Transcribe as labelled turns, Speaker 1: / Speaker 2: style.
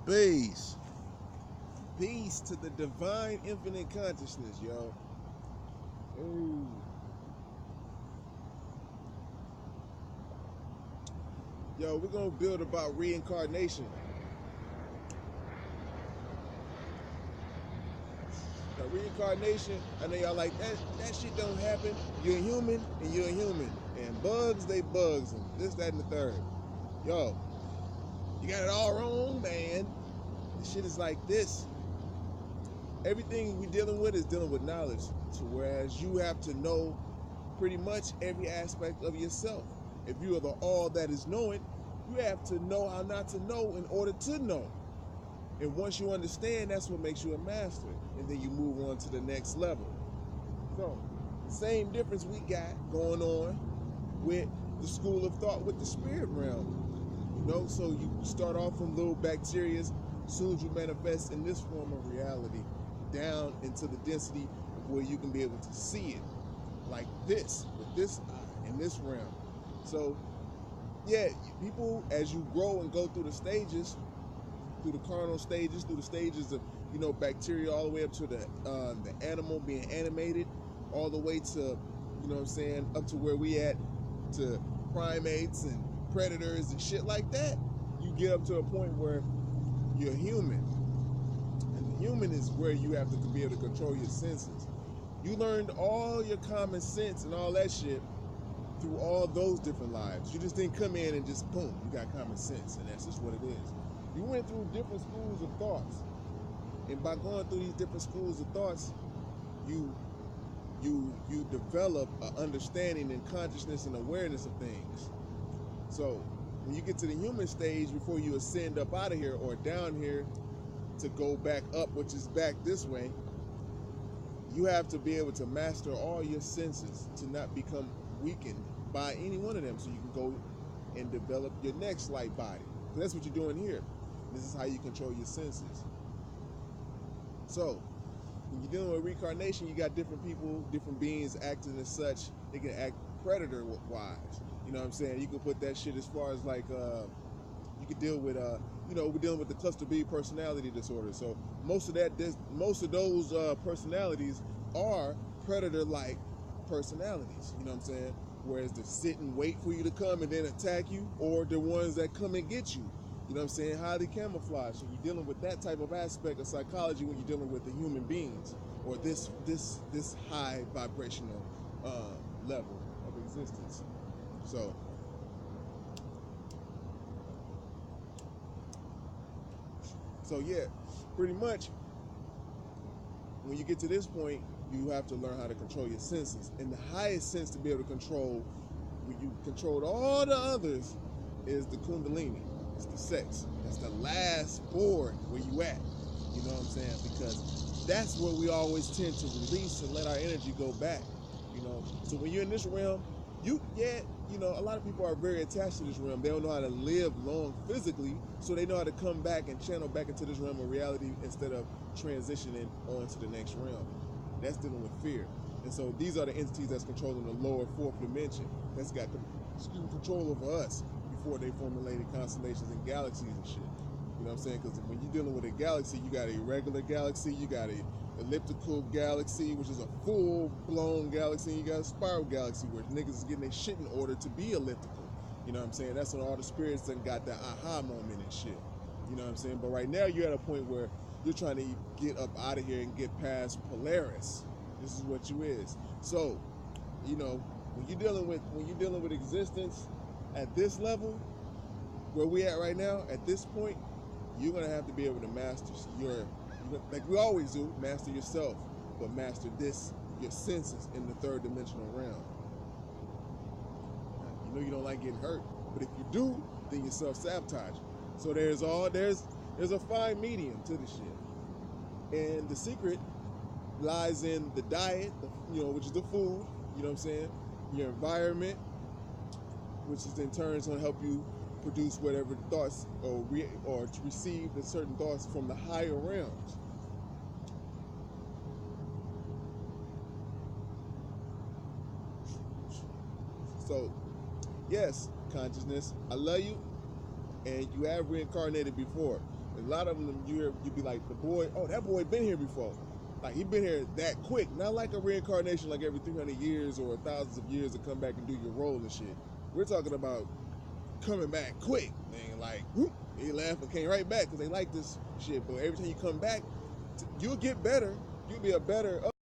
Speaker 1: Peace. Peace to the divine infinite consciousness, yo. Ooh. Yo, we're gonna build about reincarnation. Now, reincarnation, I know y'all like that shit don't happen. You're a human and you're a human. And bugs, they bugs and this, that, and the third. Yo, you got it all wrong, man. This shit is like this. Everything we dealing with is dealing with knowledge. So whereas you have to know pretty much every aspect of yourself. If you are the all that is knowing, you have to know how not to know in order to know. And once you understand, that's what makes you a master. And then you move on to the next level. So, the same difference we got going on with the school of thought with the spirit realm. You know, so you start off from little bacteria, as soon as you manifest in this form of reality, down into the density of where you can be able to see it like this, with this eye, in this realm. So, yeah, people, as you grow and go through the stages, through the carnal stages, through the stages of, you know, bacteria, all the way up to the animal being animated, all the way to, you know what I'm saying, up to where we at, to primates and predators and shit like that. You get up to a point where you're human. And the human is where you have to be able to control your senses. You learned all your common sense and all that shit through all those different lives. You just didn't come in and just boom, you got common sense, and that's just what it is. You went through different schools of thoughts, and by going through these different schools of thoughts, you develop an understanding and consciousness and awareness of things. So when you get to the human stage, before you ascend up out of here or down here to go back up, which is back this way, you have to be able to master all your senses to not become weakened by any one of them, so you can go and develop your next light body. So that's what you're doing here. This is how you control your senses. So when you're dealing with reincarnation, you got different people, different beings acting as such. They can act predator wise. You know what I'm saying? You can put that shit as far as like you could deal with you know, we're dealing with the cluster B personality disorder. So most of those personalities are predator-like personalities. You know what I'm saying? Whereas the sit and wait for you to come and then attack you, or the ones that come and get you. You know what I'm saying? Highly camouflaged. So you're dealing with that type of aspect of psychology when you're dealing with the human beings, or this high vibrational level of existence. So yeah, pretty much when you get to this point, you have to learn how to control your senses. And the highest sense to be able to control, when you control all the others, is the Kundalini. It's the sex. That's the last board where you at. You know what I'm saying? Because that's where we always tend to release and let our energy go back. You know, so when you're in this realm, you know, a lot of people are very attached to this realm. They don't know how to live long physically, so they know how to come back and channel back into this realm of reality instead of transitioning on to the next realm. That's dealing with fear. And so these are the entities that's controlling the lower fourth dimension. That's got control over us before they formulated constellations and galaxies and shit. You know what I'm saying? Because when you're dealing with a galaxy, you got a regular galaxy, you got a elliptical galaxy, which is a full-blown galaxy, and you got a spiral galaxy where niggas is getting their shit in order to be elliptical. You know what I'm saying? That's when all the spirits done got that aha moment and shit. You know what I'm saying? But right now you're at a point where you're trying to get up out of here and get past Polaris. This is what you is. So, you know, when you're dealing with existence at this level, where we at right now, at this point, you're gonna have to be able to master like we always do, master yourself, but master your senses in the third dimensional realm. You know you don't like getting hurt, but if you do, then you're self-sabotaging. So there's a fine medium to this shit. And the secret lies in the diet, you know, which is the food, you know what I'm saying? Your environment, which is in turn going to help you produce whatever thoughts or to receive the certain thoughts from the higher realms. So, yes, consciousness, I love you, and you have reincarnated before. A lot of them, you be like, the boy, oh, that boy been here before. Like, he been here that quick. Not like a reincarnation like every 300 years or thousands of years to come back and do your role and shit. We're talking about coming back quick. Man, like, whoop, they laugh and came right back because they like this shit. But every time you come back, you'll get better. You'll be a better